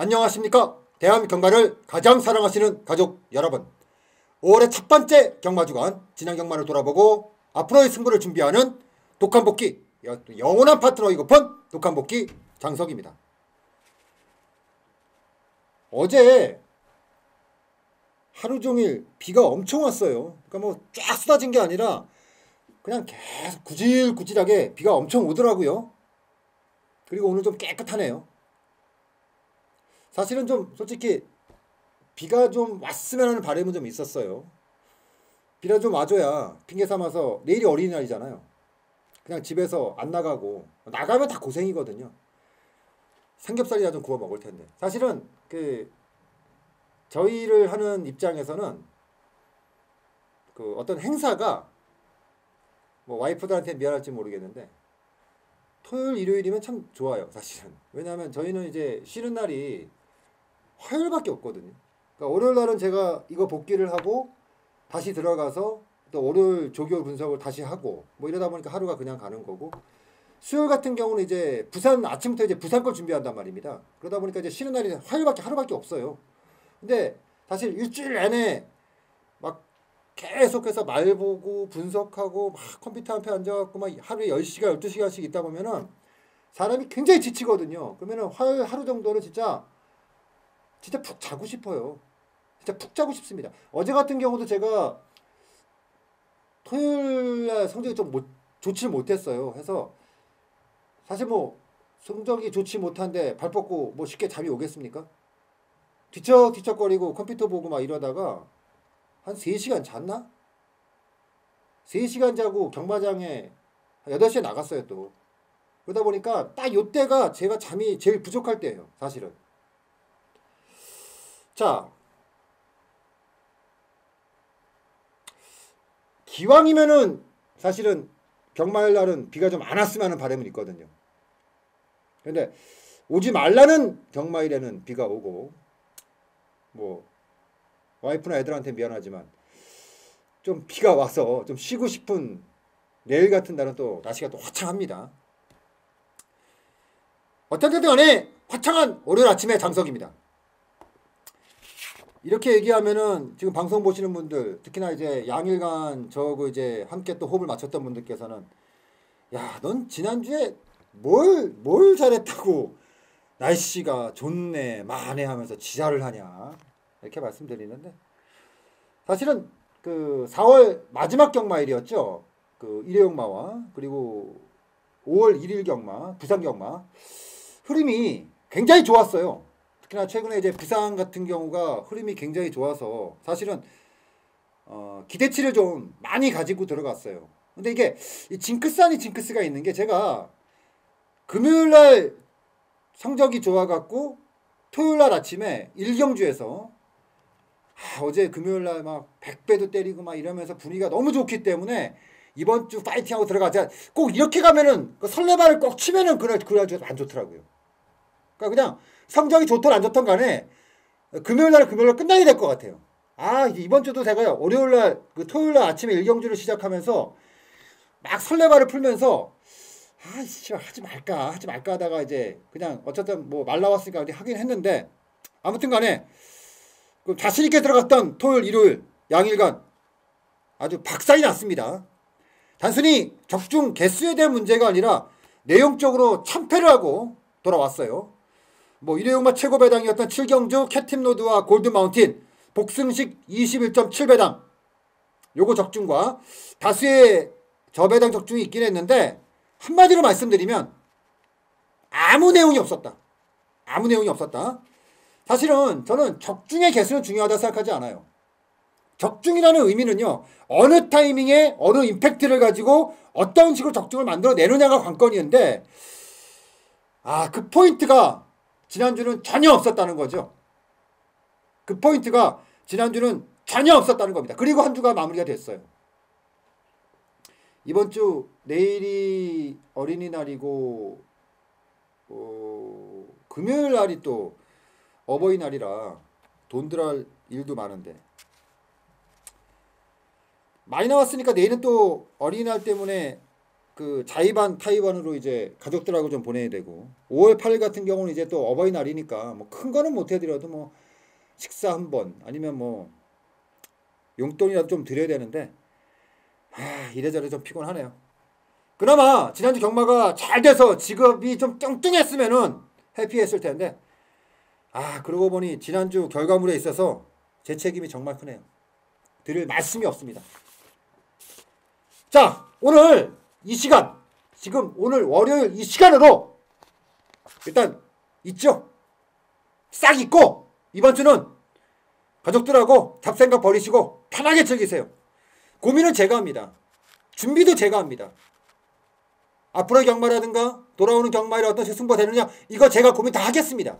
안녕하십니까. 대한경마를 가장 사랑하시는 가족 여러분, 5월의 첫 번째 경마주간 지난 경마를 돌아보고 앞으로의 승부를 준비하는 독한복귀, 영원한 파트너이고픈 독한복귀 장석입니다. 어제 하루종일 비가 엄청 왔어요. 그러니까 뭐 쫙 쏟아진 게 아니라 그냥 계속 구질구질하게 비가 엄청 오더라고요. 그리고 오늘 좀 깨끗하네요. 사실은 좀 솔직히 비가 좀 왔으면 하는 바람은 좀 있었어요. 비가 좀 와줘야 핑계 삼아서 내일이 어린이날이잖아요. 그냥 집에서 안 나가고, 나가면 다 고생이거든요. 삼겹살이나 좀 구워 먹을 텐데. 사실은 저희를 하는 입장에서는 어떤 행사가 뭐 와이프들한테 미안할지 모르겠는데 토요일 일요일이면 참 좋아요. 사실은. 왜냐하면 저희는 이제 쉬는 날이 화요일밖에 없거든요. 그러니까 월요일 날은 제가 이거 복귀를 하고 다시 들어가서 또 월요일 조교 분석을 다시 하고 뭐 이러다 보니까 하루가 그냥 가는 거고, 수요일 같은 경우는 이제 부산 아침부터 이제 부산 걸 준비한단 말입니다. 그러다 보니까 이제 쉬는 날이 화요일밖에 하루밖에 없어요. 근데 사실 일주일 내내 막 계속해서 말 보고 분석하고 막 컴퓨터 앞에 앉아갖고 막 하루에 10시간 12시간씩 있다 보면은 사람이 굉장히 지치거든요. 그러면은 화요일 하루 정도는 진짜 푹 자고 싶어요. 진짜 푹 자고 싶습니다. 어제 같은 경우도 제가 토요일날 성적이 좀 좋지 못했어요. 해서 사실 뭐 성적이 좋지 못한데 발 뻗고 뭐 쉽게 잠이 오겠습니까? 뒤척뒤척거리고 컴퓨터 보고 막 이러다가 한 3시간 잤나? 3시간 자고 경마장에 8시에 나갔어요 또. 그러다 보니까 딱 요때가 제가 잠이 제일 부족할 때예요. 사실은. 자, 기왕이면은 사실은 경마일 날은 비가 좀 안 왔으면 하는 바람은 있거든요. 근데 오지 말라는 경마일에는 비가 오고, 뭐 와이프나 애들한테 미안하지만 좀 비가 와서 좀 쉬고 싶은 내일 같은 날은 또 날씨가 또 화창합니다. 어쨌든 간에 화창한 월요일 아침의 장석입니다. 이렇게 얘기하면은 지금 방송 보시는 분들, 특히나 이제 양일간 저하고 이제 함께 또 호흡을 맞췄던 분들께서는 야, 넌 지난주에 뭘 잘했다고 날씨가 좋네 마네 하면서 지랄을 하냐, 이렇게 말씀드리는데, 사실은 4월 마지막 경마일이었죠. 일회용마와 그리고 5월 1일 경마, 부산 경마 흐름이 굉장히 좋았어요. 특히나 최근에 이제 부산 같은 경우가 흐름이 굉장히 좋아서 사실은 기대치를 좀 많이 가지고 들어갔어요. 근데 이게 징크스 아닌 징크스가 있는 게, 제가 금요일날 성적이 좋아갖고 토요일날 아침에 일경주에서 어제 금요일날 막 100배도 때리고 막 이러면서 분위기가 너무 좋기 때문에 이번 주 파이팅하고 들어가자. 꼭 이렇게 가면은 설레발을 꼭 치면은 그래가지고 안 좋더라고요. 그러니까 그냥 성적이 좋든 안 좋든 간에 금요일날 끝나야 될 것 같아요. 이번 주도 제가 월요일날 토요일날 아침에 일경주를 시작하면서 막 설레발을 풀면서 하지 말까 하다가 이제 그냥 어쨌든 뭐 말 나왔으니까 하긴 했는데, 아무튼 간에 자신있게 들어갔던 토요일 일요일 양일간 아주 박살이 났습니다. 단순히 적중 개수에 대한 문제가 아니라 내용적으로 참패를 하고 돌아왔어요. 뭐 일회용마 최고 배당이었던 7경주 캣팀로드와 골드마운틴 복승식 21.7배당, 요거 적중과 다수의 저배당 적중이 있긴 했는데, 한마디로 말씀드리면 아무 내용이 없었다. 사실은 저는 적중의 개수는 중요하다 생각하지 않아요. 적중이라는 의미는요, 어느 타이밍에 어느 임팩트를 가지고 어떤 식으로 적중을 만들어 내느냐가 관건이었는데, 그 포인트가 지난주는 전혀 없었다는 거죠. 그 포인트가 지난주는 전혀 없었다는 겁니다. 그리고 한 주가 마무리가 됐어요. 이번 주 내일이 어린이날이고 금요일 날이 또 어버이날이라 돈들 할 일도 많은데, 많이 나왔으니까 내일은 또 어린이날 때문에 그 자의반 타의반으로 이제 가족들하고 좀 보내야 되고 5월 8일 같은 경우는 이제 또 어버이날이니까 뭐 큰 거는 못 해드려도 뭐 식사 한 번 아니면 뭐 용돈이라도 좀 드려야 되는데 이래저래 좀 피곤하네요. 그나마 지난주 경마가 잘 돼서 직업이 좀 뚱뚱했으면은 해피했을 텐데 그러고 보니 지난주 결과물에 있어서 제 책임이 정말 크네요. 드릴 말씀이 없습니다. 자, 오늘 이 시간, 지금 오늘 월요일 이 시간으로 일단 있죠? 싹 잊고 이번 주는 가족들하고 잡생각 버리시고 편하게 즐기세요. 고민은 제가 합니다. 준비도 제가 합니다. 앞으로의 경마라든가 돌아오는 경마에 어떤 승부가 되느냐 이거 제가 고민 다 하겠습니다.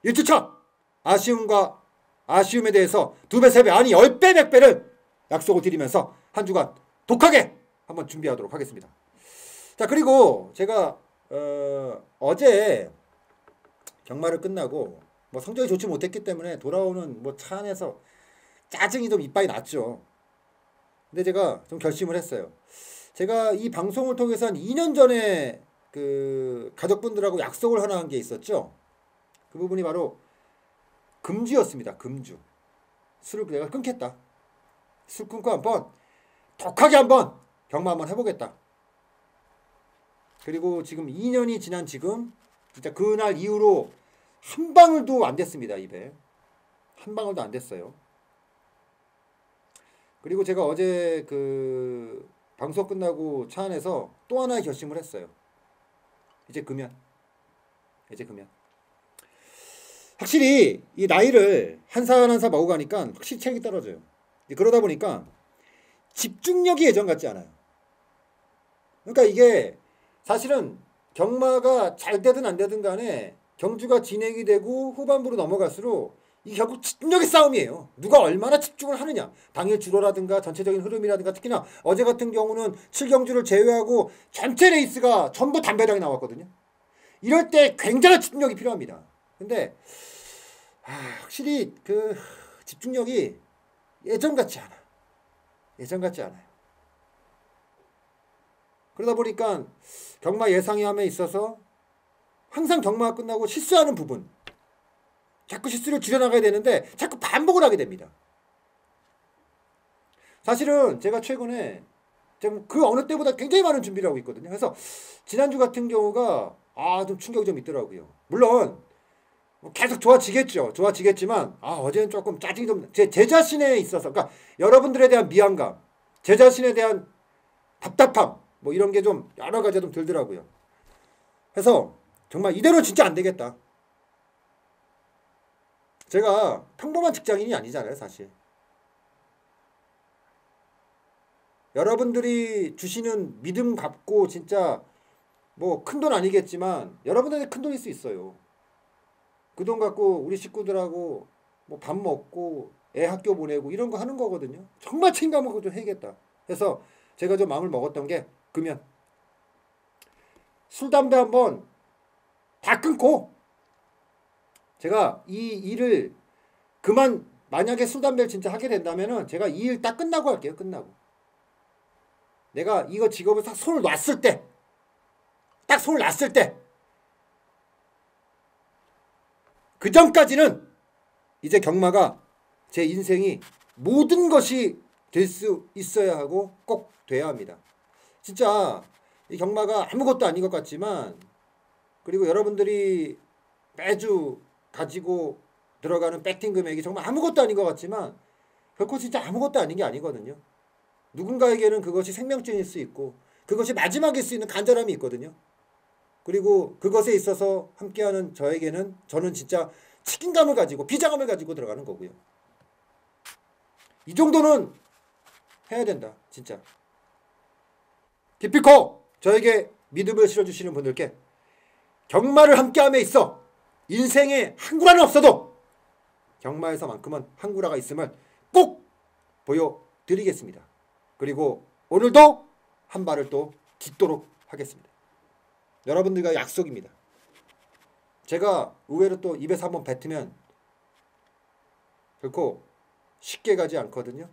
1주차 아쉬움과 아쉬움에 대해서 2배, 3배 아니 10배, 100배를 약속을 드리면서 한 주간 독하게 한번 준비하도록 하겠습니다. 자, 그리고 제가 어제 경마를 끝나고 뭐 성적이 좋지 못했기 때문에 돌아오는 뭐 차 안에서 짜증이 좀 이빨이 났죠. 근데 제가 좀 결심을 했어요. 제가 이 방송을 통해서 한 2년 전에 그 가족분들하고 약속을 하나 한 게 있었죠. 그 부분이 바로 금주였습니다. 금주. 술을 내가 끊겠다. 술 끊고 한번 독하게 한번 경마 한번 해보겠다. 그리고 지금 2년이 지난 지금 진짜 그날 이후로 한 방울도 안 됐습니다. 입에. 한 방울도 안 됐어요. 그리고 제가 어제 그 방송 끝나고 차 안에서 또 하나의 결심을 했어요. 이제 그면. 확실히 이 나이를 한 살 한 살 먹어가니까 확실히 체력이 떨어져요. 그러다 보니까 집중력이 예전 같지 않아요. 그러니까 이게 사실은 경마가 잘 되든 안 되든 간에 경주가 진행이 되고 후반부로 넘어갈수록 이게 결국 집중력의 싸움이에요. 누가 얼마나 집중을 하느냐. 당일 주로라든가 전체적인 흐름이라든가 특히나 어제 같은 경우는 7경주를 제외하고 전체 레이스가 전부 담배당이 나왔거든요. 이럴 때 굉장한 집중력이 필요합니다. 근데 확실히 그 집중력이 예전 같지 않아요. 그러다 보니까 경마 예상함에 있어서 항상 경마가 끝나고 실수하는 부분, 자꾸 실수를 줄여나가야 되는데 자꾸 반복을 하게 됩니다. 사실은 제가 최근에 그 어느 때보다 굉장히 많은 준비를 하고 있거든요. 그래서 지난주 같은 경우가 좀 충격이 좀 있더라고요. 물론 계속 좋아지겠지만 어제는 조금 짜증이 좀 제 자신에 있어서, 그러니까 여러분들에 대한 미안감, 제 자신에 대한 답답함 뭐 이런 게 좀 여러 가지 좀 들더라고요. 그래서 정말 이대로 진짜 안 되겠다. 제가 평범한 직장인이 아니잖아요, 사실. 여러분들이 주시는 믿음 갚고 진짜 뭐 큰돈 아니겠지만 여러분들한테 큰 돈일 수 있어요. 그 돈 갖고 우리 식구들하고 뭐 밥 먹고 애 학교 보내고 이런 거 하는 거거든요. 정말 책임감을 좀 해야겠다. 그래서 제가 좀 마음을 먹었던 게 그러면 술 담배 한번 다 끊고 제가 이 일을 만약에 술 담배를 진짜 하게 된다면은 제가 이 일 딱 끝나고 할게요. 끝나고 내가 이거 직업을 딱 손을 놨을 때, 그 전까지는 이제 경마가 제 인생이 모든 것이 될 수 있어야 하고 꼭 돼야 합니다. 진짜 이 경마가 아무것도 아닌 것 같지만, 그리고 여러분들이 매주 가지고 들어가는 배팅 금액이 정말 아무것도 아닌 것 같지만 결코 진짜 아무것도 아닌 게 아니거든요. 누군가에게는 그것이 생명줄일 수 있고 그것이 마지막일 수 있는 간절함이 있거든요. 그리고 그것에 있어서 함께하는 저는 진짜 책임감을 가지고 비장함을 가지고 들어가는 거고요. 이 정도는 해야 된다. 진짜. 기필코 저에게 믿음을 실어주시는 분들께 경마를 함께함에 있어 인생에 항구라는 없어도 경마에서만큼은 항구라가 있음을 꼭 보여드리겠습니다. 그리고 오늘도 한 발을 또 딛도록 하겠습니다. 여러분들과 약속입니다. 제가 의외로 또 입에서 한번 뱉으면 결코 쉽게 가지 않거든요.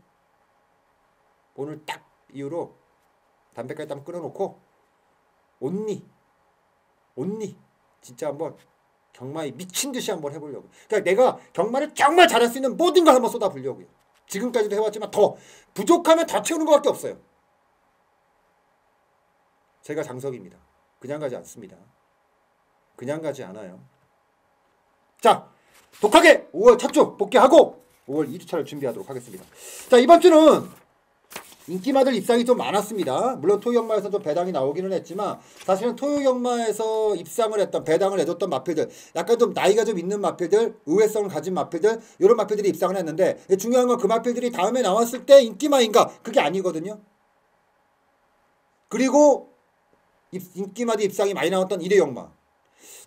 오늘 딱 이후로 담배까지 딱 끊어놓고 온리 진짜 한번 경마에 미친 듯이 한번 해보려고. 그러니까 내가 경마를 정말 잘할 수 있는 모든 걸 한번 쏟아부으려고요. 지금까지도 해왔지만 더 부족하면 더 채우는 것밖에 없어요. 제가 장석입니다. 그냥 가지 않습니다. 그냥 가지 않아요. 자, 독하게 5월 첫 주 복귀하고 5월 2주차를 준비하도록 하겠습니다. 자, 이번 주는 인기마들 입상이 좀 많았습니다. 물론 토요경마에서 좀 배당이 나오기는 했지만 사실은 토요경마에서 입상을 했던 배당을 해줬던 마필들, 약간 좀 나이가 좀 있는 마필들, 의외성을 가진 마필들, 이런 마필들이 입상을 했는데 중요한 건 그 마필들이 다음에 나왔을 때 인기마인가? 그게 아니거든요. 그리고 인기마들 입상이 많이 나왔던 1회경마,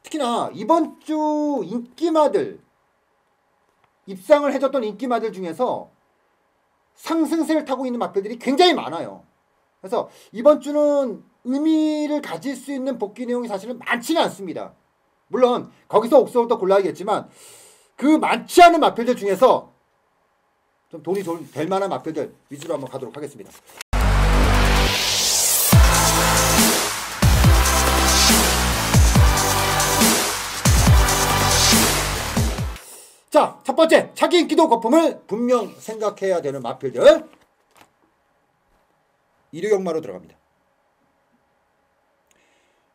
특히나 이번 주 인기마들 입상을 해줬던 인기마들 중에서 상승세를 타고 있는 마필들이 굉장히 많아요. 그래서 이번 주는 의미를 가질 수 있는 복귀 내용이 사실은 많지는 않습니다. 물론 거기서 옥서부터 골라야겠지만 그 많지 않은 마필들 중에서 좀 돈이 될 만한 마필들 위주로 한번 가도록 하겠습니다. 자, 첫 번째 차기 인기도 거품을 분명 생각해야 되는 마필들 1회경마로 들어갑니다.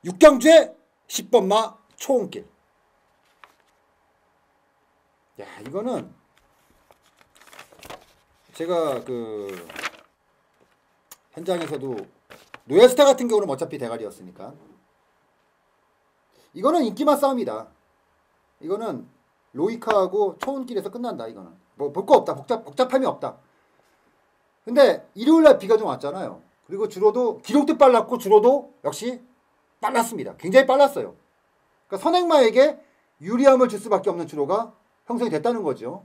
6경주의 10번마 초홍길. 야, 이거는 제가 그 현장에서도 노예스타 같은 경우는 어차피 대가리였으니까 이거는 인기마 싸움이다. 이거는 로이카하고 초원길에서 끝난다. 이거는 뭐 볼 거 없다. 복잡함이 없다. 근데 일요일날 비가 좀 왔잖아요. 그리고 주로도 기록도 빨랐고 주로도 역시 빨랐습니다. 굉장히 빨랐어요. 그러니까 선행마에게 유리함을 줄 수밖에 없는 주로가 형성이 됐다는 거죠.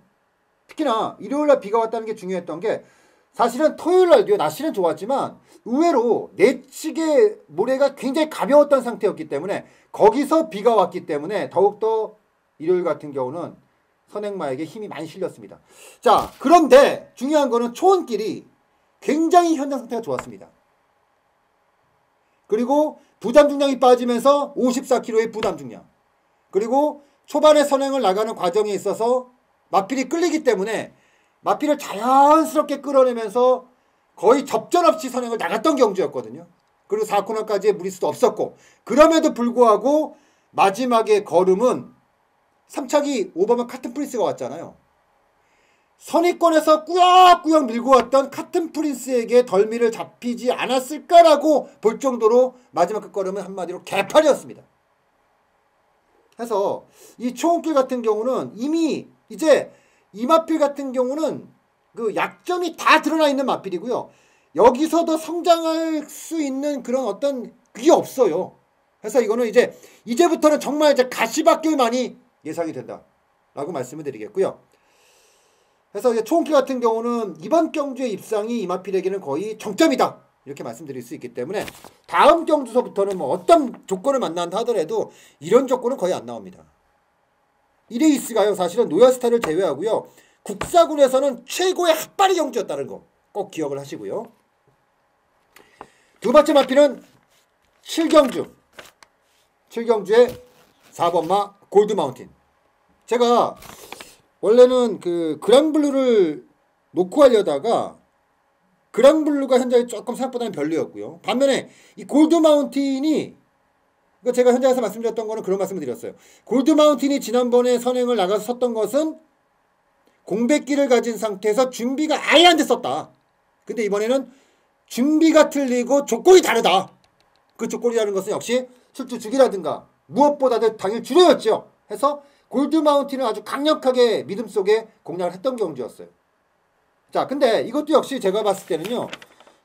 특히나 일요일날 비가 왔다는 게 중요했던 게 사실은 토요일날도요. 날씨는 좋았지만 의외로 내측의 모래가 굉장히 가벼웠던 상태였기 때문에 거기서 비가 왔기 때문에 더욱더 일요일 같은 경우는 선행마에게 힘이 많이 실렸습니다. 자, 그런데 중요한 거는 초원길이 굉장히 현장 상태가 좋았습니다. 그리고 부담 중량이 빠지면서 54kg의 부담 중량. 그리고 초반에 선행을 나가는 과정에 있어서 마필이 끌리기 때문에 마필을 자연스럽게 끌어내면서 거의 접전 없이 선행을 나갔던 경주였거든요. 그리고 4코너까지의 무리수도 없었고 그럼에도 불구하고 마지막에 걸음은 3차기 오버만 카튼 프린스가 왔잖아요. 선의권에서 꾸역꾸역 밀고 왔던 카튼 프린스에게 덜미를 잡히지 않았을까라고 볼 정도로 마지막 그 걸음은 한마디로 개판이었습니다. 그래서 이 초홍길 같은 경우는 이미 이제 이 마필 같은 경우는 그 약점이 다 드러나 있는 마필이고요. 여기서도 성장할 수 있는 그런 어떤 그게 없어요. 그래서 이거는 이제부터는 정말 이제 가시밭길만이 예상이 된다라고 말씀을 드리겠고요. 그래서 이제 초홍길 같은 경우는 이번 경주의 입상이 이마필에게는 거의 정점이다 이렇게 말씀드릴 수 있기 때문에 다음 경주서부터는 뭐 어떤 조건을 만난다 하더라도 이런 조건은 거의 안 나옵니다. 1레이스가요 사실은 노야스타를 제외하고요 국사군에서는 최고의 핫바리 경주였다는 거 꼭 기억을 하시고요. 두 번째 마필은 7경주의 4번마 골드마운틴. 제가 원래는 그 그랑블루를 놓고 하려다가 그랑블루가 현장에 조금 생각보다는 별로였고요. 반면에 이 골드마운틴이 제가 현장에서 말씀드렸던 거는 그런 말씀을 드렸어요. 골드마운틴이 지난번에 선행을 나가서 섰던 것은 공백기를 가진 상태에서 준비가 아예 안 됐었다. 근데 이번에는 준비가 틀리고 조건이 다르다. 그 조건이라는 것은 역시 출주 주기라든가 무엇보다도 당일 주로였죠. 해서 골드마운틴을 아주 강력하게 믿음 속에 공략을 했던 경주였어요. 자, 근데 이것도 역시 제가 봤을 때는요.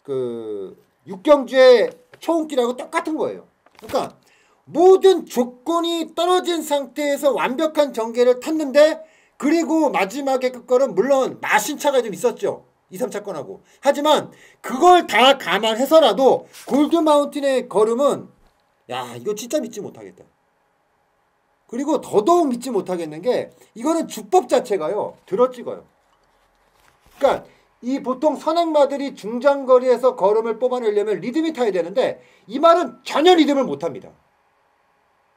그 6경주의 초홍길하고 똑같은 거예요. 그러니까 모든 조건이 떨어진 상태에서 완벽한 전개를 탔는데 그리고 마지막에 끝걸은 물론 마신차가 좀 있었죠. 2, 3차권하고. 하지만 그걸 다 감안해서라도 골드마운틴의 걸음은 야 이거 진짜 믿지 못하겠다. 그리고 더더욱 믿지 못하겠는 게 이거는 주법 자체가요 들어찍어요. 그러니까 이 보통 선행마들이 중장거리에서 걸음을 뽑아내려면 리듬이 타야 되는데 이 말은 전혀 리듬을 못합니다.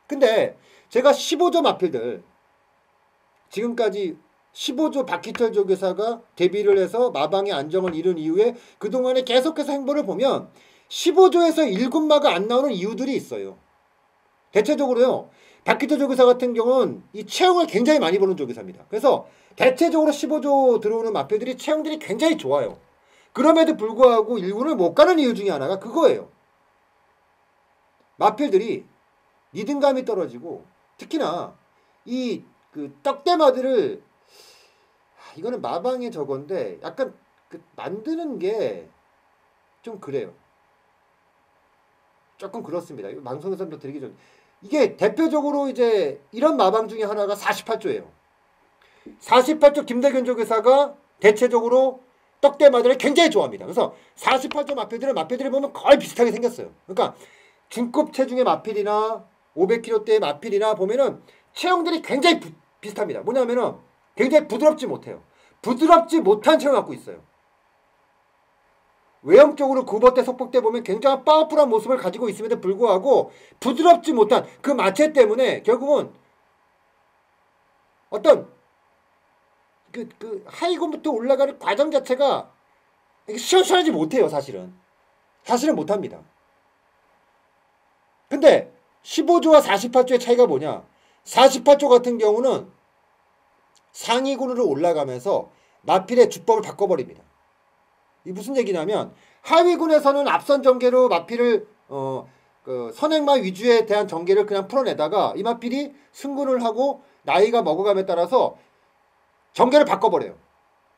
근데 제가 15조 마필들 지금까지 15조 박희철 조교사가 데뷔를 해서 마방의 안정을 이룬 이후에 그동안에 계속해서 행보를 보면 15조에서 7마가 안 나오는 이유들이 있어요. 대체적으로요. 박희철 조교사 같은 경우는 이 체형을 굉장히 많이 보는 조교사입니다. 그래서 대체적으로 15조 들어오는 마필들이 체형들이 굉장히 좋아요. 그럼에도 불구하고 1군을 못 가는 이유 중에 하나가 그거예요. 마필들이 리듬감이 떨어지고 특히나 이 그 떡대마들을 이거는 마방의 저건데 약간 그 만드는 게 좀 그래요. 조금 그렇습니다. 방송에서도 드리기 전 이게 대표적으로 이제 이런 마방 중에 하나가 48조예요. 48조 김대균 조교사가 대체적으로 떡대마들을 굉장히 좋아합니다. 그래서 48조 마필들을 보면 거의 비슷하게 생겼어요. 그러니까 중급 체중의 마필이나 500kg대의 마필이나 보면은 체형들이 굉장히 비슷합니다. 뭐냐면은 굉장히 부드럽지 못해요. 부드럽지 못한 체형을 갖고 있어요. 외형적으로 구버대 속복대 보면 굉장히 파워풀한 모습을 가지고 있음에도 불구하고 부드럽지 못한 그 마체 때문에 결국은 어떤 그 하이군부터 올라가는 과정 자체가 시원시원하지 못해요. 사실은 못합니다. 근데 15조와 48조의 차이가 뭐냐? 48조 같은 경우는 상위군으로 올라가면서 마필의 주법을 바꿔버립니다. 이 무슨 얘기냐면 하위군에서는 앞선 전개로 마필을 그 선행마 위주에 대한 전개를 그냥 풀어내다가 이 마필이 승군을 하고 나이가 먹어감에 따라서 전개를 바꿔버려요.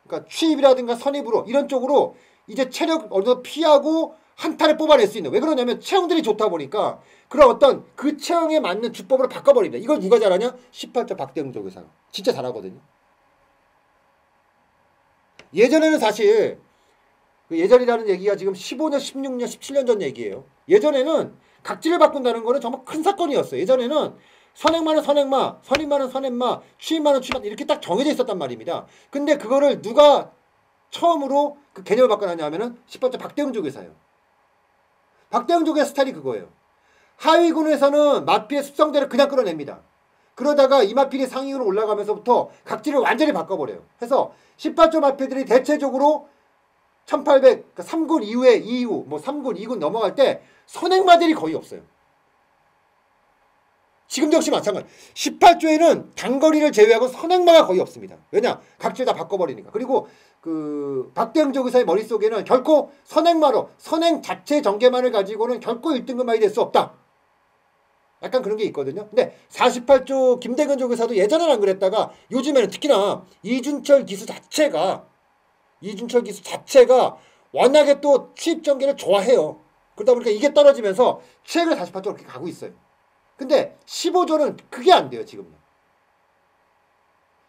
그러니까 취입이라든가 선입으로 이런 쪽으로 이제 체력 어느 정도 피하고 한타를 뽑아낼 수 있는. 왜 그러냐면 체형들이 좋다 보니까 그런 어떤 그 체형에 맞는 주법으로 바꿔버립니다. 이걸 누가 잘하냐? 18조 박대웅 조교사가. 진짜 잘하거든요. 예전에는 사실 예전이라는 얘기가 지금 15년, 16년, 17년 전 얘기예요. 예전에는 각지를 바꾼다는 거는 정말 큰 사건이었어요. 예전에는 선행마는 선행마, 선임마는 선임마, 취임마는 취임마 이렇게 딱 정해져 있었단 말입니다. 근데 그거를 누가 처음으로 그 개념을 바꿔놨냐면은 18조 박대웅 조교사예요. 박대웅 조교사 스타일이 그거예요. 하위군에서는 마필의 습성대로 그냥 끌어냅니다. 그러다가 이 마필이 상위군으로 올라가면서부터 각지를 완전히 바꿔버려요. 해서 18조 마필들이 대체적으로 1800, 그러니까 3군 이후에 이후, 뭐 3군, 2군 넘어갈 때 선행마들이 거의 없어요. 지금도 역시 마찬가지. 18조에는 단거리를 제외하고 선행마가 거의 없습니다. 왜냐? 각지를 다 바꿔버리니까. 그리고 그 박대웅 조교사의 머릿속에는 결코 선행마로 선행 자체 전개만을 가지고는 결코 1등급만이 될 수 없다. 약간 그런 게 있거든요. 근데 48조 김대근 조교사도 예전에는 안 그랬다가 요즘에는 특히나 이준철 기수 자체가 워낙에 또 취입 전개를 좋아해요. 그러다 보니까 이게 떨어지면서 최근에 48조로 그렇게 가고 있어요. 근데 15조는 그게 안 돼요, 지금은.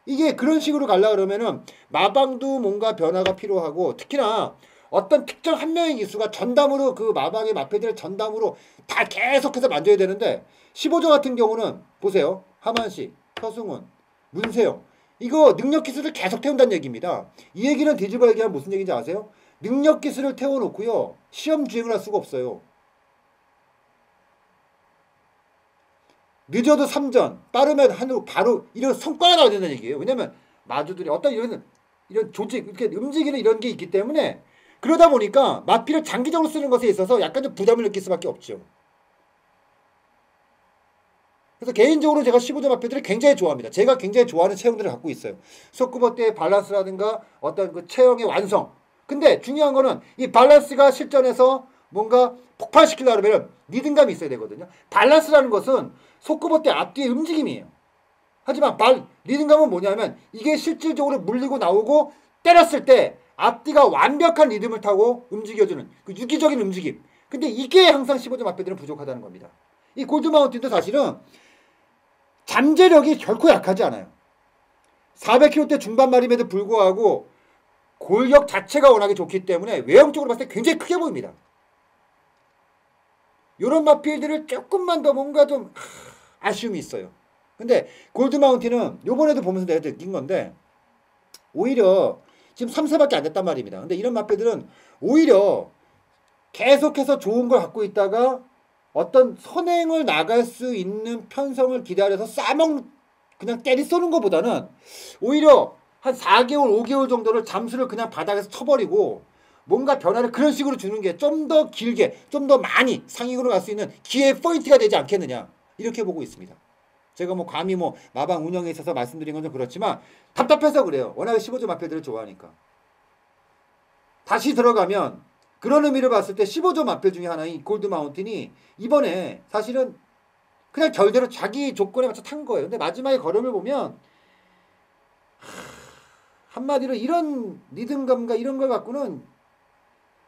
이게 그런 식으로 가려고 그러면은 마방도 뭔가 변화가 필요하고 특히나 어떤 특정 한 명의 기수가 전담으로 그 마방의 마패들을 전담으로 다 계속해서 만져야 되는데 15조 같은 경우는 보세요. 하만식, 서승훈, 문세영 이거 능력 기술을 계속 태운다는 얘기입니다. 이 얘기는 뒤집어 얘기하면 무슨 얘기인지 아세요? 능력 기술을 태워놓고요. 시험 주행을 할 수가 없어요. 늦어도 3전, 빠르면 한으로 바로 이런 성과가 나와야 된다는 얘기예요. 왜냐면 마주들이 어떤 이런 조직, 이렇게 움직이는 이런 게 있기 때문에 그러다 보니까 마피를 장기적으로 쓰는 것에 있어서 약간 좀 부담을 느낄 수밖에 없죠. 그래서 개인적으로 제가 15조 마피들을 굉장히 좋아합니다. 제가 굉장히 좋아하는 체형들을 갖고 있어요. 속구버 때의 밸런스라든가 어떤 그 체형의 완성. 근데 중요한 거는 이 밸런스가 실전에서 뭔가 폭발시키려고 하면 리듬감이 있어야 되거든요. 밸런스라는 것은 속구버 때 앞뒤의 움직임이에요. 하지만 리듬감은 뭐냐면 이게 실질적으로 물리고 나오고 때렸을 때 앞뒤가 완벽한 리듬을 타고 움직여주는 그 유기적인 움직임. 근데 이게 항상 15조 마피들은 부족하다는 겁니다. 이 골드마운틴도 사실은 잠재력이 결코 약하지 않아요. 400kg대 중반말임에도 불구하고 골격 자체가 워낙에 좋기 때문에 외형적으로 봤을 때 굉장히 크게 보입니다. 이런 마필들을 조금만 더 뭔가 좀 아쉬움이 있어요. 근데 골드마운틴은 요번에도 보면서 내가 느낀 건데 오히려 지금 3세밖에 안 됐단 말입니다. 근데 이런 마필들은 오히려 계속해서 좋은 걸 갖고 있다가 어떤 선행을 나갈 수 있는 편성을 기다려서 그냥 때리 쏘는 것보다는 오히려 한 4개월, 5개월 정도를 잠수를 그냥 바닥에서 쳐버리고 뭔가 변화를 그런 식으로 주는 게 좀 더 길게, 좀 더 많이 상위로 갈 수 있는 기회의 포인트가 되지 않겠느냐. 이렇게 보고 있습니다. 제가 뭐 감히 뭐 마방 운영에 있어서 말씀드린 건 좀 그렇지만 답답해서 그래요. 워낙에 15조 마필들을 좋아하니까. 다시 들어가면 그런 의미를 봤을 때 15조 마필 중에 하나인 골드 마운틴이 이번에 사실은 그냥 결대로 자기 조건에 맞춰 탄 거예요. 근데 마지막에 걸음을 보면 한마디로 이런 리듬감과 이런 걸 갖고는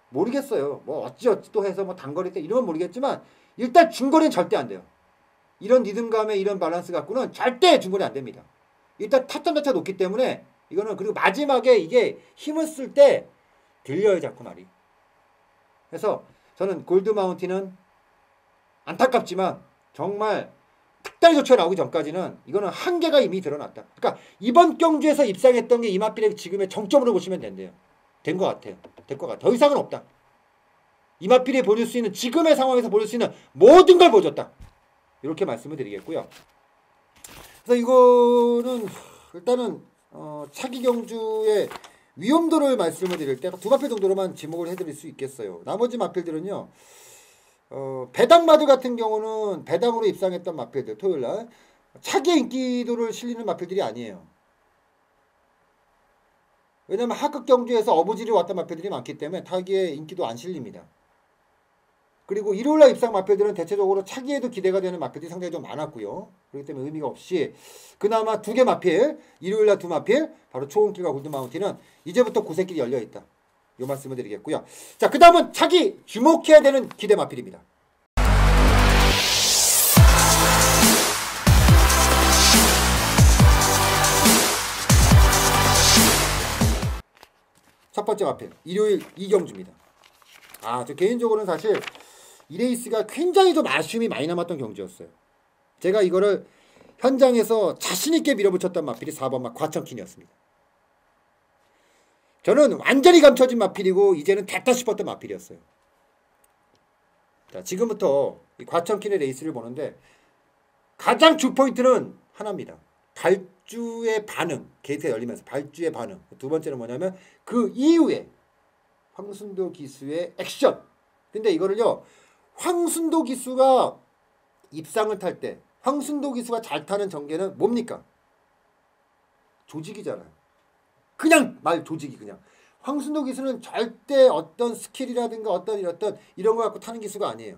모르겠어요. 뭐 어찌 또 해서 뭐 단거리 때 이런 건 모르겠지만 일단 중거리는 절대 안 돼요. 이런 리듬감의 이런 밸런스 갖고는 절대 중거리 안 됩니다. 일단 타점 자체가 높기 때문에 이거는 그리고 마지막에 이게 힘을 쓸 때 들려요 자꾸 말이. 그래서 저는 골드 마운틴은 안타깝지만 정말 특단의 조치가 나오기 전까지는 이거는 한계가 이미 드러났다. 그러니까 이번 경주에서 입상했던 게 이마필의 지금의 정점으로 보시면 된대요. 된 것 같아요. 될 것 같아. 더 이상은 없다. 이마필이 보여줄 수 있는 지금의 상황에서 보여줄 수 있는 모든 걸 보여줬다. 이렇게 말씀을 드리겠고요. 그래서 이거는 일단은 차기 경주의 위험도를 말씀을 드릴 때 두 마필 정도로만 지목을 해드릴 수 있겠어요. 나머지 마필들은요. 배당마들 같은 경우는 배당으로 입상했던 마필들 토요일날 차기의 인기도를 실리는 마필들이 아니에요. 왜냐하면 하급 경주에서 어부지를 왔던 마필들이 많기 때문에 타기의 인기도 안 실립니다. 그리고 일요일날 입상 마필들은 대체적으로 차기에도 기대가 되는 마필들이 상당히 좀 많았고요. 그렇기 때문에 의미가 없이 그나마 두 개 마필, 일요일날 두 마필, 바로 초원길과 골드마운틴은 이제부터 고생길이 열려있다. 이 말씀을 드리겠고요. 자, 그 다음은 차기 주목해야 되는 기대 마필입니다. 첫 번째 마필, 일요일 이경주입니다. 저 개인적으로는 사실 이 레이스가 굉장히 좀 아쉬움이 많이 남았던 경주였어요. 제가 이거를 현장에서 자신있게 밀어붙였던 마필이 4번 과천킨이었습니다. 저는 완전히 감춰진 마필이고 이제는 됐다 싶었던 마필이었어요. 자, 지금부터 이 과천킨의 레이스를 보는데 가장 주포인트는 하나입니다. 발주의 반응, 게이트가 열리면서 발주의 반응. 두 번째는 뭐냐면 그 이후에 황순도 기수의 액션. 근데 이거를요, 황순도 기수가 입상을 탈 때 황순도 기수가 잘 타는 전개는 뭡니까? 조직이잖아요. 그냥 말 조직이 그냥. 황순도 기수는 절대 어떤 스킬이라든가 어떤 이런 거 갖고 타는 기수가 아니에요.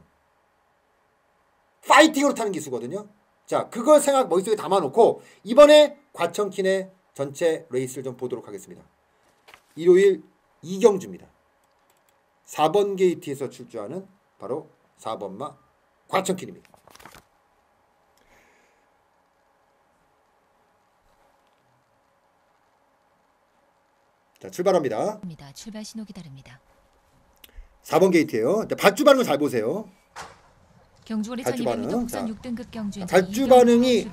파이팅으로 타는 기수거든요. 자, 그걸 머릿속에 담아놓고 이번에 과천킨의 전체 레이스를 좀 보도록 하겠습니다. 일요일 이경주입니다. 4번 게이트에서 출주하는 바로 4번마 과천킨입니다. 자, 출발합니다. 출발 신호 기다립니다. 4번 게이트예요. 발주 반응을 잘 보세요. 경주거리 발주 반응. 1200m 국산 6등급 경주 발주 반응이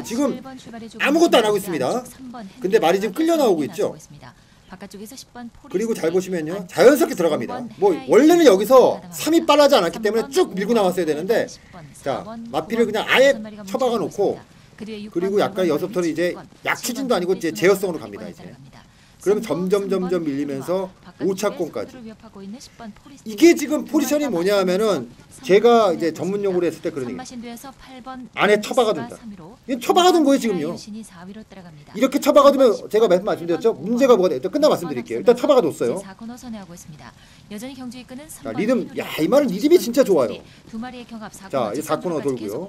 지금 아무것도 안 하고 있습니다. 근데 말이 지금 끌려 나오고 있죠. 바깥쪽에서 10번 그리고 잘 보시면요, 자연스럽게 들어갑니다. 뭐 원래는 여기서 3이 빠르지 않았기 때문에 쭉 밀고 나왔어야 되는데, 자, 마필을 그냥 아예 쳐박아 놓고, 그리고 약간 여기서부터는 이제 약추진도 아니고 이제 제어성으로 갑니다. 이제 그러면 점점 밀리면서 5차권까지. 이게 지금 포지션이 뭐냐 하면은 제가 이제 전문 용어로 했을 때 그런 얘기. 안에 처박아둔다. 이건 처박아둔 거예요 지금요. 이렇게 처박아두면 제가 말씀드렸죠. 문제가 뭐가 돼? 일단 끝나 말씀드릴게요. 일단 처박아뒀어요. 자, 리듬, 야, 이 말은 리듬이 진짜 좋아요. 자, 이제 4코너 돌고요.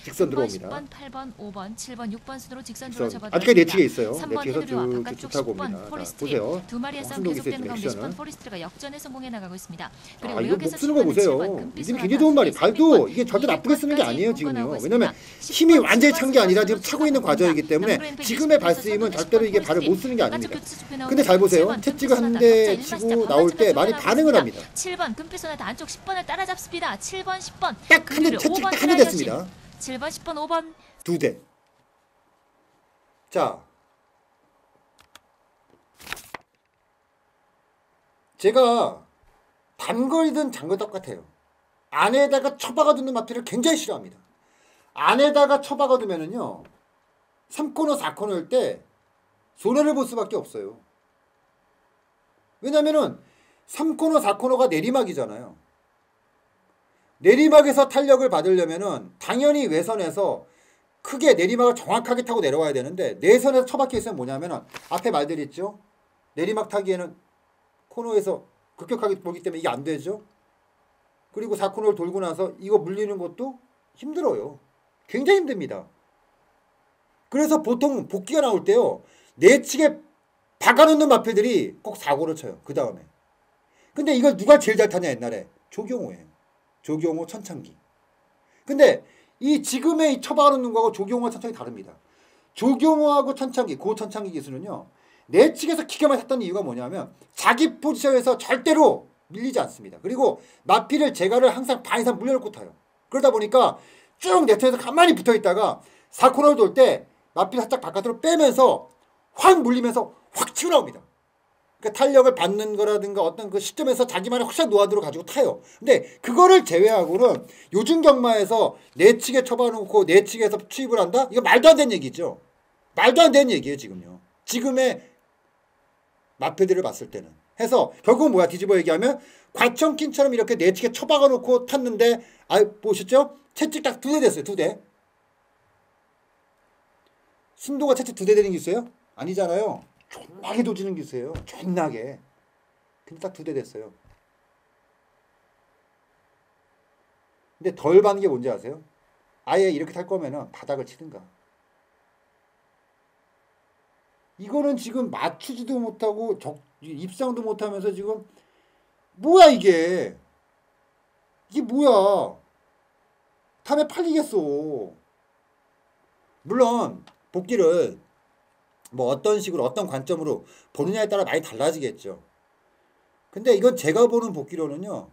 직선 들어옵니다. 8번, 5번, 7번, 6번 순으로 직선으로 접어들어갑니다. 아직까지 내치게 있어요. 3번 내치에서 헤드리와 쭉 타고 옵니다. 보세요. 두 마리의 싸움 계속되는 가운데 10번 포리스트가 역전에 성공해 나가고 있습니다. 그리고 이거 목 쓰는 거 보세요. 리듬이 굉장히 좋은 말이. 발도 이게 절대 나쁘게 쓰는 게 아니에요 지금요. 왜냐면 힘이 완전히 찬 게 아니라 지금 차고 있는 과정이기 때문에 지금의 발 쓰임은 절대로 이게 발을 못 쓰는 게 아닙니다. 근데 잘 보세요. 채찍을 한 대 치고 나올 때 많이 반응을 합니다. 7번 금피소나타 안쪽 10번을 따라잡습니다. 7번, 10번 딱 한 대 채찍 딱 한 대 됐습니다. 7번, 10번, 5번 두 대. 자, 제가 단거리든 장거리 똑같아요. 안에다가 처박아 두는 마필을 굉장히 싫어합니다. 안에다가 처박아 두면은요 3코너 4코너일 때 손해를 볼 수밖에 없어요. 왜냐면은 3코너 4코너가 내리막이잖아요. 내리막에서 탄력을 받으려면은 당연히 외선에서 크게 내리막을 정확하게 타고 내려와야 되는데 내선에서 처박혀 있으면 뭐냐면은 앞에 말들이 있죠. 내리막 타기에는 코너에서 급격하게 보기 때문에 이게 안 되죠. 그리고 4코너를 돌고 나서 이거 물리는 것도 힘들어요. 굉장히 힘듭니다. 그래서 보통 복귀가 나올 때요. 내측에 박아놓는 마필들이 꼭 사고를 쳐요. 그 다음에. 근데 이걸 누가 제일 잘 타냐 옛날에? 조경호예요. 조경호, 천창기. 근데 이 지금의 이 처박아놓는 거하고 조경호와 천창기 다릅니다. 조경호하고 천창기, 고천창기 기술은요. 내측에서 기가 막히게 탔던 이유가 뭐냐면 자기 포지션에서 절대로 밀리지 않습니다. 그리고 마필을 제가를 항상 반 이상 물려놓고 타요. 그러다 보니까 쭉 네트에서 가만히 붙어있다가 4코너를 돌 때 마필 살짝 바깥으로 빼면서 확 물리면서 확 치고 나옵니다. 그러니까 탄력을 받는 거라든가 어떤 그 시점에서 자기만의 확실한 노하우를 가지고 타요. 근데 그거를 제외하고는 요즘 경마에서 내측에 쳐봐놓고 내측에서 투입을 한다? 이거 말도 안 되는 얘기죠. 말도 안 되는 얘기예요 지금요. 지금의 마필들을 봤을 때는. 해서 결국은 뭐야 뒤집어 얘기하면 과천킨처럼 이렇게 내측에 쳐박아 놓고 탔는데 보셨죠? 채찍 딱 2대 됐어요. 2대. 순도가 채찍 2대 되는 기수예요? 아니잖아요. 존나게 도지는 기수예요. 존나게. 근데 딱 2대 됐어요. 근데 덜 받는 게 뭔지 아세요? 아예 이렇게 탈 거면은 바닥을 치든가. 이거는 지금 맞추지도 못하고 입상도 못하면서 지금 뭐야 이게. 이게 뭐야. 탐에 팔리겠어. 물론 복귀를 뭐 어떤 식으로 어떤 관점으로 보느냐에 따라 많이 달라지겠죠. 근데 이건 제가 보는 복귀로는요.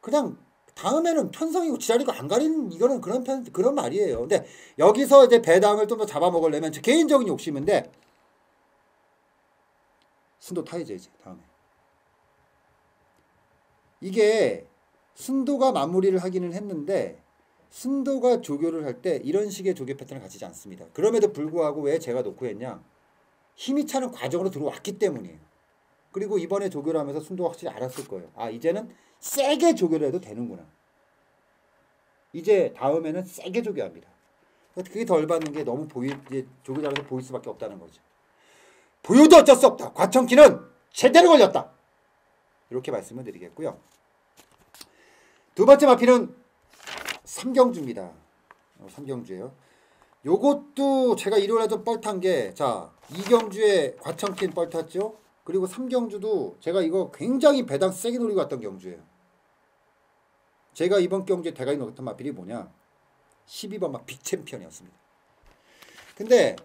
그냥 다음에는 편성이고 지랄이고 안 가리는 이거는 그런 말이에요. 근데 여기서 이제 배당을 좀 더 잡아먹으려면 제 개인적인 욕심인데 순도 타이죠 이제 다음에. 이게 순도가 마무리를 하기는 했는데 순도가 조교를 할 때 이런 식의 조교 패턴을 가지지 않습니다. 그럼에도 불구하고 왜 제가 놓고 했냐? 힘이 차는 과정으로 들어왔기 때문이에요. 그리고 이번에 조교를 하면서 순도가 확실히 알았을 거예요. 아 이제는 세게 조교를 해도 되는구나. 이제 다음에는 세게 조교합니다. 그게 덜 받는 게 너무 이제 조교 잘해서 보일 수밖에 없다는 거죠. 보여도 어쩔 수 없다. 과천키는 제대로 걸렸다. 이렇게 말씀을 드리겠고요. 두 번째 마피는 삼경주입니다. 삼경주예요. 요것도 제가 일요일에 좀 뻘탄 게, 자, 이경주에 과천킨 뻘탔죠. 그리고 삼경주도 제가 이거 굉장히 배당 세게 노리고 왔던 경주예요. 제가 이번 경주에 대가리 넣었던 마필이 뭐냐? 12번 막 빅챔피언이었습니다. 근데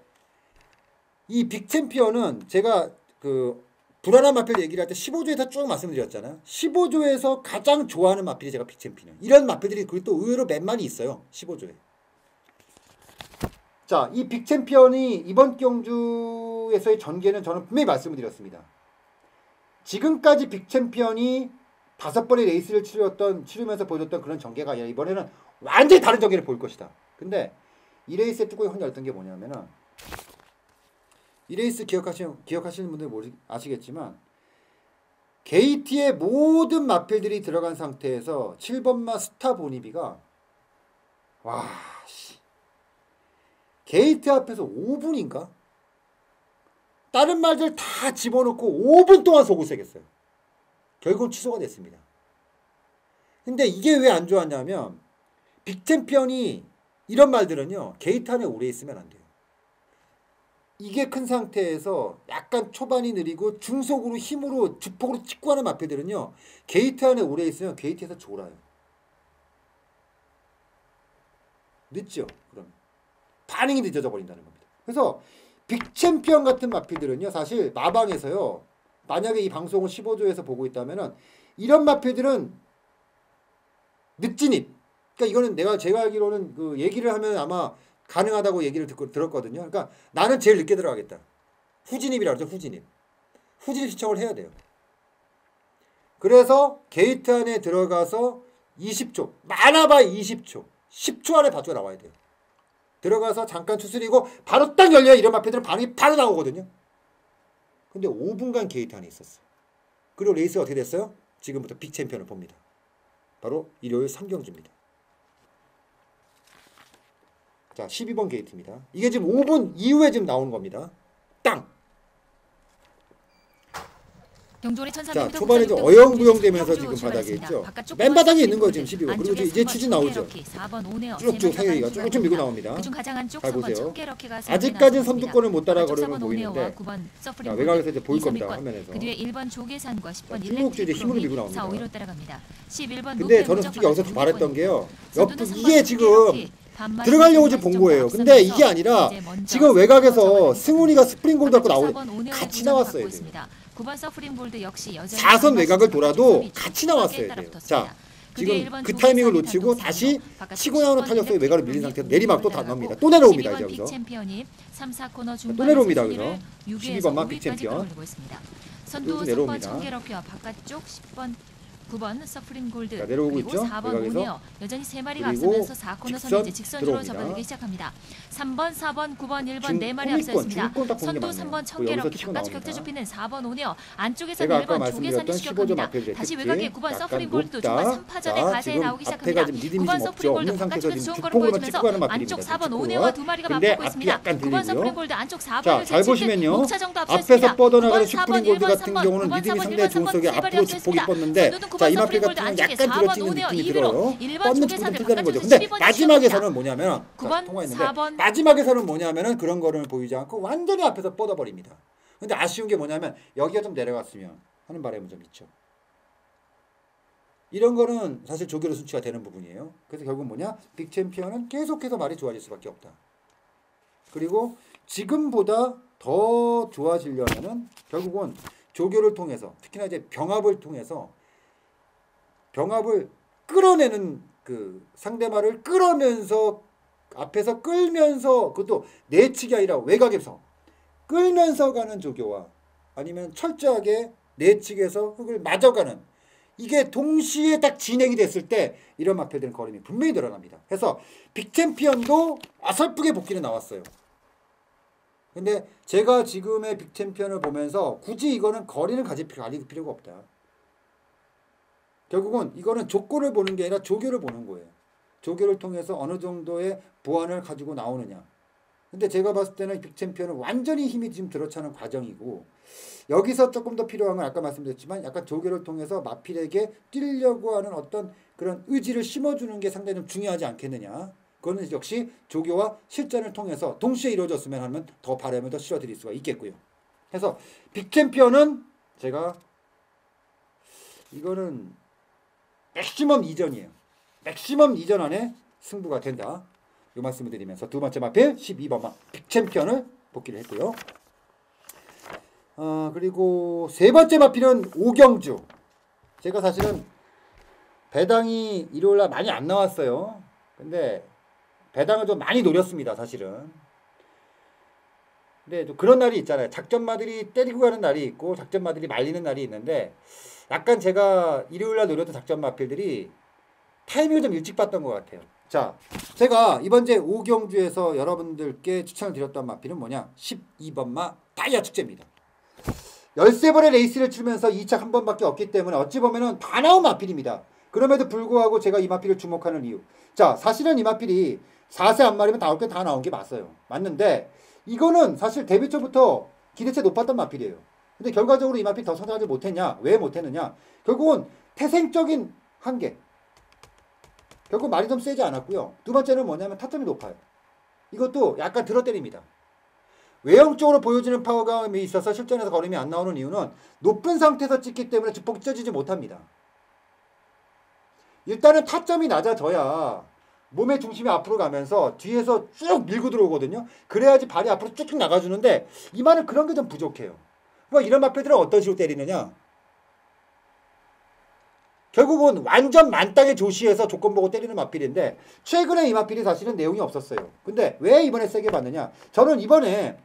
이 빅챔피언은 제가 그 불안한 마필 얘기를 할 때 15조에서 쭉 말씀드렸잖아요. 15조에서 가장 좋아하는 마필이 제가 빅챔피언이에요. 이런 마필들이 그리고 또 의외로 몇 많이 있어요. 15조에. 자, 이 빅챔피언이 이번 경주에서의 전개는 저는 분명히 말씀을 드렸습니다. 지금까지 빅챔피언이 5번의 레이스를 치르면서 보여줬던 그런 전개가 아니라 이번에는 완전히 다른 전개를 보일 것이다. 근데 이 레이스의 뚜껑이 혼자 열던 게 뭐냐면은 이 레이스 기억하시는 분들 아시겠지만 게이트의 모든 마필들이 들어간 상태에서 7번마 스타 보니비가 와 씨. 게이트 앞에서 5분인가? 다른 말들 다 집어넣고 5분 동안 속을 새겼어요. 결국은 취소가 됐습니다. 근데 이게 왜 안 좋았냐면 빅챔피언이 이런 말들은요. 게이트 안에 오래 있으면 안 돼요. 이게 큰 상태에서 약간 초반이 느리고 중속으로 힘으로 주폭으로 찍고 하는 마필들은요. 게이트 안에 오래 있으면 게이트에서 졸아요. 늦죠. 그럼 반응이 늦어져 버린다는 겁니다. 그래서 빅챔피언 같은 마필들은요. 사실 마방에서요. 만약에 이 방송을 15조에서 보고 있다면은 이런 마필들은 늦진입. 그러니까 이거는 제가 알기로는 그 얘기를 하면 아마 가능하다고 얘기를 들었거든요. 그러니까 나는 제일 늦게 들어가겠다. 후진입이라고 그러죠. 후진입 신청을 해야 돼요. 그래서 게이트 안에 들어가서 20초, 많아봐야 20초, 10초 안에 바주가 나와야 돼요. 들어가서 잠깐 추스리고 바로 딱 열려야 이런 마필들은 반응이 바로 나오거든요. 근데 5분간 게이트 안에 있었어요. 그리고 레이스가 어떻게 됐어요? 지금부터 빅 챔피언을 봅니다. 바로 일요일 3경주입니다. 자, 12번 게이트입니다. 이게 지금 5분 이후에 지금 나오는 겁니다. 땅! 자, 초반에 좀 어영부영되면서 지금 바닥에 있죠. 맨 바닥에 있는 거예요 지금 12번. 그리고 이제 추진 나오죠. 쭉쭉 상혁이가 쭉쭉 밀고 나옵니다. 잘 보세요. 아직까지는 선두권을 못 따라가려면 보이는데, 자, 외곽에서 이제 보일 겁니다. 화면에서. 쭉쭉 이제 힘으로 밀고 나옵니다. 근데 저는 솔직히 여기서 바랬던 게요. 이게 지금 들어가려고 지금 본 거예요. 근데 이게 아니라 지금 외곽에서 승훈이가 스프링골드 갖고 나오고 같이 나왔어야 돼요. 9번 서프림골드 역시 여전히 4선 외곽을 돌아도 같이 나왔어야 돼요. 자, 지금 그 타이밍을 놓치고 다시 치고 나오는 타격에 외곽을 밀린 상태에서 내리막도 다 나옵니다. 또 내려옵니다. 이제 여기서. 또 내려옵니다. 여기서. 12번만 빅 챔피언. 선두 내려옵니다. 3번 청계럭키와 바깥쪽 10번 9번 서프림 골드 자, 내려오고 그리고 있죠? 4번 외곽에서. 오네어 여전히 세 마리가 그리고 앞서면서 4코너 선 이제 직선으로 들어옵니다. 접어들기 시작합니다. 3번, 4번, 9번, 1번 중- 네 마리 중위권, 앞서있습니다. 중위권 딱 보는 게 선두 맞네요. 3번 여기서 청계럭키 치고 바깥쪽 나옵니다. 격자 좁히는 4번 오네어 안쪽에서 제가 아까 1번 말씀드렸던 조계산이 15점 추격합니다. 앞에 이제 다시 특징, 외곽에 9번 약간 서프림 골드 높다. 2번 3파전에 자, 가세에 지금 나오기 앞에가 시작합니다. 지금 리듬이 9번 좀 서프림 골드 없는 상태에서 바깥쪽에서 지금 좋은 걸음 축복으로 보여주면서 치고 가는 안쪽 마필입니다. 4번 축복으로. 오네어와 두 마리가 근데 맞붙고 앞이 있습니다. 약간 9번 들리고요. 서프림 골드 안쪽 자, 4번을 잘 보시면요. 목차정도 앞서 앞에서 뻗어나가는 9번, 4번, 슈프림 골드 1번, 같은 3번, 경우는 9번, 리듬이 4번, 상당히 1번, 좋은 속에 3번, 앞으로 축복이 뻗는데, 자, 이 마필 같은 경우는 약간 들어치는 느낌이 들어요. 뻗는 축복이 뜬다는 거죠. 근데 마지막에서는 뭐냐면, 자, 통화했는데 마지막에서는 뭐냐면은 그런 거를 보이지 않고 완전히 앞에서 뻗어버립니다. 근데 아쉬운 게 뭐냐면 여기가 좀 내려갔으면 하는 바람이 좀 있죠. 이런 거는 사실 조교로 수치가 되는 부분이에요. 그래서 결국 뭐냐? 빅 챔피언은 계속해서 말이 좋아질 수밖에 없다. 그리고 지금보다 더 좋아지려면은 결국은 조교를 통해서 특히나 이제 병합을 통해서 병합을 끌어내는 그 상대말을 끌어면서 앞에서 끌면서 그것도 내치기 아니라 외곽에서 끌면서 가는 조교와 아니면 철저하게 내측에서 흙을 맞아가는 이게 동시에 딱 진행이 됐을 때 이런 마필들은 거림이 분명히 늘어납니다. 그래서 빅챔피언도 어설프게 복귀는 나왔어요. 근데 제가 지금의 빅챔피언을 보면서 굳이 이거는 거리는 가질 필요가 없다. 결국은 이거는 조건을 보는 게 아니라 조교를 보는 거예요. 조교를 통해서 어느 정도의 보완을 가지고 나오느냐. 근데 제가 봤을 때는 빅챔피언은 완전히 힘이 지금 들어차는 과정이고 여기서 조금 더 필요한 건 아까 말씀드렸지만 약간 조교를 통해서 마필에게 뛰려고 하는 어떤 그런 의지를 심어주는 게 상당히 좀 중요하지 않겠느냐. 그거는 역시 조교와 실전을 통해서 동시에 이루어졌으면 하면 더 바람을 더 실어드릴 수가 있겠고요. 그래서 빅챔피언은 제가 이거는 맥시멈 이전이에요. 맥시멈 이전 안에 승부가 된다. 이 말씀을 드리면서 두 번째 마필 12번마 빅챔피언을 복귀를 했고요. 그리고 세 번째 마필은 오경주. 제가 사실은 배당이 일요일날 많이 안 나왔어요. 근데 배당을 좀 많이 노렸습니다. 사실은. 근데 또 그런 날이 있잖아요. 작전마들이 때리고 가는 날이 있고 작전마들이 말리는 날이 있는데 약간 제가 일요일날 노렸던 작전 마필들이 타이밍을 좀 일찍 봤던 것 같아요. 자, 제가 이번 제 오경주에서 여러분들께 추천을 드렸던 마필은 뭐냐? 12번마 다이아 축제입니다. 13번의 레이스를 치면서 2차 한 번밖에 없기 때문에 어찌 보면은 다 나온 마필입니다. 그럼에도 불구하고 제가 이 마필을 주목하는 이유. 자, 사실은 이 마필이 4세 한 마리면 나올 게 다 나온 게 맞아요. 맞는데 이거는 사실 데뷔 초부터 기대치 높았던 마필이에요. 근데 결과적으로 이 마필 더 성장하지 못했냐? 왜 못했느냐? 결국은 태생적인 한계. 결국 말이 좀 세지 않았고요. 두 번째는 뭐냐면 타점이 높아요. 이것도 약간 들어때립니다. 외형적으로 보여지는 파워감이 있어서 실전에서 걸음이 안 나오는 이유는 높은 상태에서 찍기 때문에 주폭이 쪄지지 못합니다. 일단은 타점이 낮아져야 몸의 중심이 앞으로 가면서 뒤에서 쭉 밀고 들어오거든요. 그래야지 발이 앞으로 쭉쭉 나가주는데 이 말은 그런 게 좀 부족해요. 그러니까 이런 마필들은 어떤 식으로 때리느냐. 결국은 완전 만땅에 조시해서 조건 보고 때리는 마필인데 최근에 이 마필이 사실은 내용이 없었어요. 근데 왜 이번에 세게 봤느냐. 저는 이번에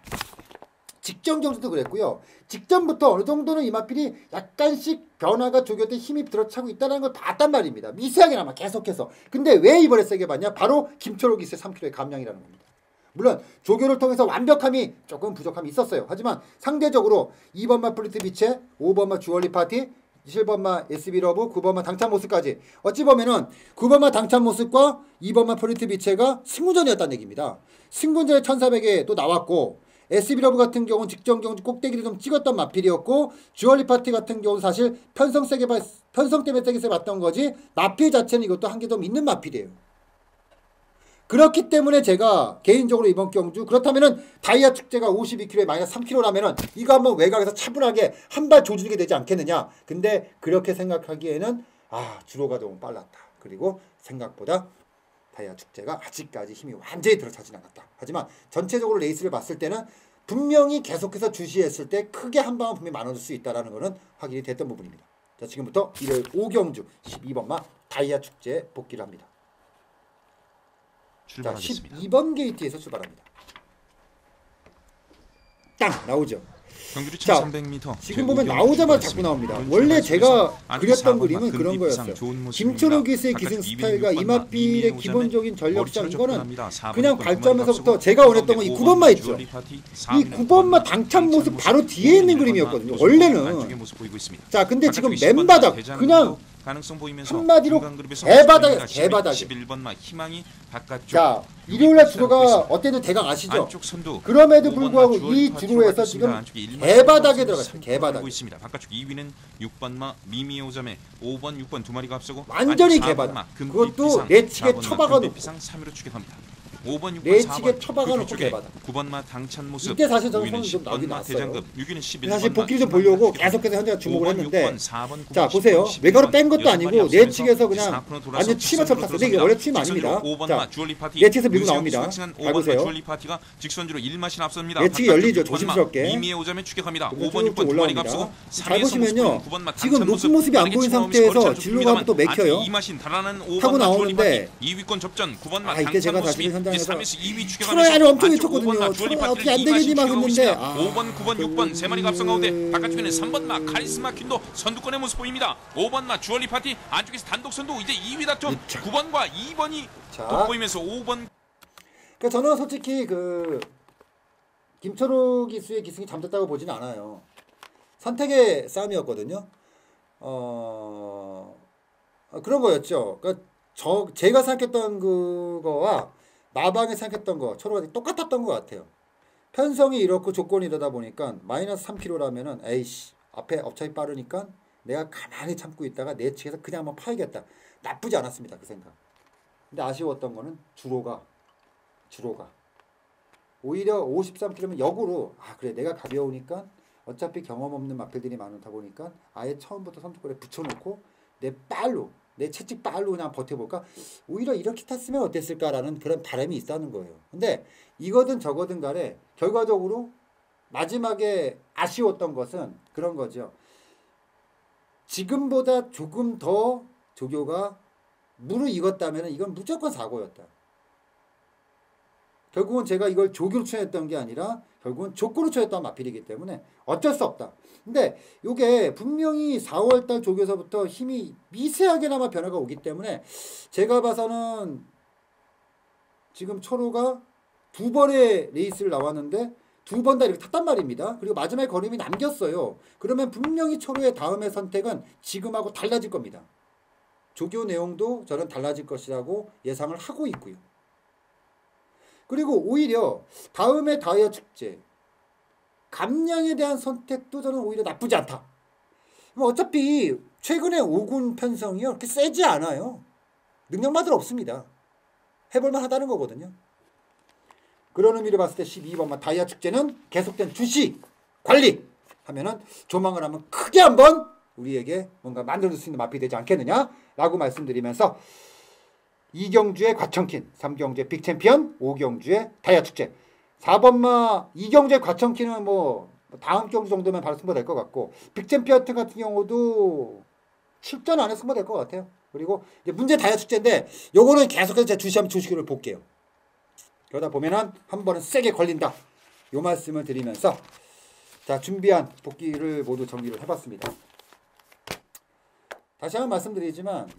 직전 경주도 그랬고요. 직전부터 어느 정도는 이 마필이 약간씩 변화가 조교 때 힘이 들어차고 있다는 걸 봤단 말입니다. 미세하게나마 계속해서. 근데 왜 이번에 세게 봤냐? 바로 김철호 기수의 3kg의 감량이라는 겁니다. 물론 조교를 통해서 완벽함이 조금 부족함이 있었어요. 하지만 상대적으로 2번마 플리트 비체, 5번마 주얼리 파티, 7번마 SB러브, 9번마 당찬 모습까지 어찌 보면은 9번마 당찬 모습과 2번마 플리트 비체가 승부전이었다는 얘기입니다. 승부전에 1400에 또 나왔고 SB러브 같은 경우는 직전 경주 꼭대기를 좀 찍었던 마필이었고 주얼리 파티 같은 경우는 사실 편성 때문에 세게 봤던 거지 마필 자체는 이것도 한계 좀 있는 마필이에요. 그렇기 때문에 제가 개인적으로 이번 경주 그렇다면은 다이아 축제가 52kg에 마이너스 3kg라면은 이거 한번 외곽에서 차분하게 한 발 조지게 되지 않겠느냐. 근데 그렇게 생각하기에는 주로가 너무 빨랐다. 그리고 생각보다 다이아 축제가 아직까지 힘이 완전히 들어차진 않았다. 하지만 전체적으로 레이스를 봤을 때는 분명히 계속해서 주시했을 때 크게 한 방은 분명히 많아질 수 있다는 것은 확인이 됐던 부분입니다. 자, 지금부터 일요일 5경주 12번마 다이아 축제에 복귀를 합니다. 자, 12번 게이트에서 출발합니다. 딱 나오죠. 자, 지금 보면 나오자마자 자꾸 나옵니다. 원래 제가 그렸던 그림은 그런 거였어요. 김철호 기수의 기승 스타일과 이마필의 기본적인 전력상 이거는 그냥 발전에서부터 제가 원했던 건 이 9번마 있죠. 이 9번마 당찬 모습 바로 뒤에 있는 그림이었거든요. 원래는. 자, 근데 지금 맨바닥 그냥 한마디로 개바닥이에요. 개바닥. 11번마 희망이 바깥쪽. 자, 일요일날 주로가 어땠는지 대강 아시죠? 그럼에도 불구하고 이 주로에서 지금 개바닥에 들어갔어요. 개바닥. 있습니다. 바깥쪽 2위는 6번마 미미오점에 5번, 6번 두 마리가 앞서고 완전히 개바닥. 그것도 내치게 처박아놓고 3위로 추격합니다. 5번, 6번, 내치게 처박아놓고 개바닥. 9번마 당찬 모습. 이때 사실 저는 손이 좀 나오긴 났어요. 대장급, 6위는 11번마 사실 복귀를 좀 보려고 계속해서 현재가 주목을 했는데 자, 보세요. 외곽으로 뺀 것도 아니고 내치에서 그냥 완전 치마처럼 탔어요. 근데 이게 원래 치마 아닙니다. 자, 내치에서 밀고 나옵니다. 잘 보세요. 내치기 열리죠. 조심스럽게. 쭉 올라옵니다. 잘 보시면요. 지금 높은 모습이 안 보인 상태에서 진로가 또 맥혀요. 타고 나오는데 이때 제가 사실은 현장에서 천하야를 엄청 외쳤거든요. 천하 어떻게 안 되겠니만 했는데 5번, 9번, 6번 세 마리가 앞서 가운데 바깥쪽에는 3번마 카리스마 퀸도 선두권의 모습 보입니다. 5번마 주얼리 파티 안쪽에서 단독 선두 이제 2위 다툼 9번과 2번이 돋보이면서 5번. 그러니까 저는 솔직히 김철호 기수의 기승이 잠겼다고 보진 않아요. 선택의 싸움이었거든요. 그런 거였죠. 그러니까 제가 생각했던 그거와 마방에 생각했던 거 서로가 똑같았던 것 같아요. 편성이 이렇고 조건이 이러다 보니까 마이너스 3kg라면은 에이씨 앞에 업차이 빠르니까 내가 가만히 참고 있다가 내측에서 그냥 한번 파이겠다. 나쁘지 않았습니다. 그 생각. 근데 아쉬웠던 거는 주로가 오히려 53kg면 역으로 그래 내가 가벼우니까 어차피 경험 없는 마필들이 많다 보니까 아예 처음부터 선두권에 붙여놓고 내 채찍 빨로 그냥 버텨볼까? 오히려 이렇게 탔으면 어땠을까라는 그런 바람이 있다는 거예요. 근데 이거든 저거든 간에 결과적으로 마지막에 아쉬웠던 것은 그런 거죠. 지금보다 조금 더 조교가 무르익었다면 이건 무조건 사고였다. 결국은 제가 이걸 조교로 추천했던 게 아니라 결국은 조건으로 추천했던 마필이기 때문에 어쩔 수 없다. 근데 이게 분명히 4월달 조교서부터 힘이 미세하게나마 변화가 오기 때문에 제가 봐서는 지금 철호가 2번의 레이스를 나왔는데 2번 다 이렇게 탔단 말입니다. 그리고 마지막에 걸음이 남겼어요. 그러면 분명히 철호의 다음의 선택은 지금하고 달라질 겁니다. 조교 내용도 저는 달라질 것이라고 예상을 하고 있고요. 그리고 오히려 다음에 다이아 축제 감량에 대한 선택도 저는 오히려 나쁘지 않다. 어차피 최근에 5군 편성이요 그렇게 세지 않아요. 능력마들 없습니다. 해볼만 하다는 거거든요. 그런 의미로 봤을 때 12번마 다이아 축제는 계속된 주시 관리 하면은 조망을 하면 크게 한번 우리에게 뭔가 만들어줄 수 있는 마필이 되지 않겠느냐라고 말씀드리면서 2경주의 과청킨, 3경주의 빅챔피언, 5경주의 다이아 축제, 4번마 2경주의 과청킨은 뭐 다음 경주 정도면 바로 승부가 될 것 같고 빅챔피언 같은 경우도 출전 안에 승부가 될 것 같아요. 그리고 이제 문제 다이아 축제인데 요거는 계속해서 제가 주시하면 주시기를 볼게요. 그러다 보면은 한 번은 세게 걸린다. 요 말씀을 드리면서 자, 준비한 복귀를 모두 정리를 해봤습니다. 다시 한번 말씀드리지만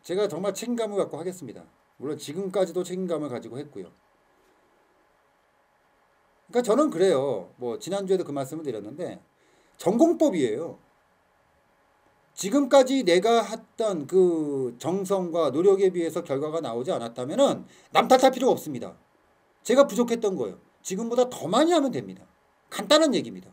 제가 정말 책임감을 갖고 하겠습니다. 물론 지금까지도 책임감을 가지고 했고요. 그러니까 저는 그래요. 뭐 지난주에도 그 말씀을 드렸는데 전공법이에요. 지금까지 내가 했던 그 정성과 노력에 비해서 결과가 나오지 않았다면은 남 탓할 필요가 없습니다. 제가 부족했던 거예요. 지금보다 더 많이 하면 됩니다. 간단한 얘기입니다.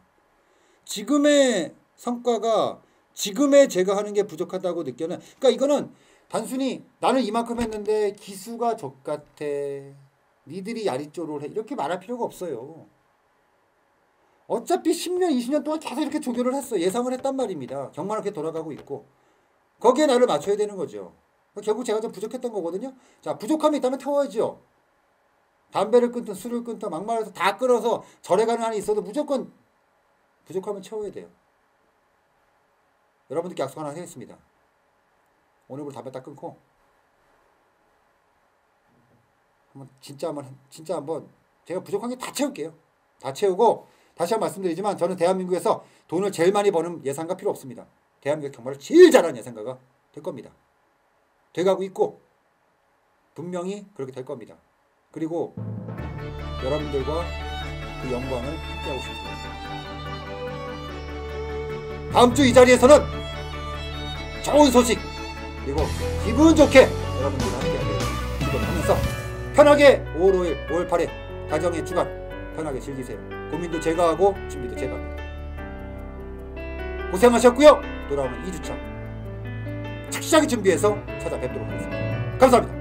지금의 성과가 지금의 제가 하는 게 부족하다고 느껴는, 그러니까 이거는 단순히 나는 이만큼 했는데 기수가 적같아, 니들이 야리쪼를 해, 이렇게 말할 필요가 없어요. 어차피 10년 20년 동안 계속 이렇게 조교를 했어. 예상을 했단 말입니다. 경마는 그렇게 돌아가고 있고 거기에 나를 맞춰야 되는 거죠. 결국 제가 좀 부족했던 거거든요. 자, 부족함이 있다면 태워야죠. 담배를 끊든 술을 끊든 막말해서 다 끊어서 절에 가는 한이 있어도 무조건 부족함은 채워야 돼요. 여러분들께 약속 하나 하겠습니다. 오늘부터 담배 딱 끊고 진짜 한번 제가 부족한 게 다 채울게요. 다 채우고 다시 한번 말씀드리지만 저는 대한민국에서 돈을 제일 많이 버는 예상가 필요 없습니다. 대한민국 경마를 제일 잘하는 예상가가 될 겁니다. 돼가고 있고 분명히 그렇게 될 겁니다. 그리고 여러분들과 그 영광을 함께하고 싶습니다. 다음 주 이 자리에서는 좋은 소식 그리고 기분 좋게 여러분들과 함께하기를 기도하면서 편하게 5월 5일 5월 8일 가정의 주간 편하게 즐기세요. 고민도 제가 하고 준비도 제가 합니다. 고생하셨고요. 돌아오는 2주차 착실하게 준비해서 찾아뵙도록 하겠습니다. 감사합니다.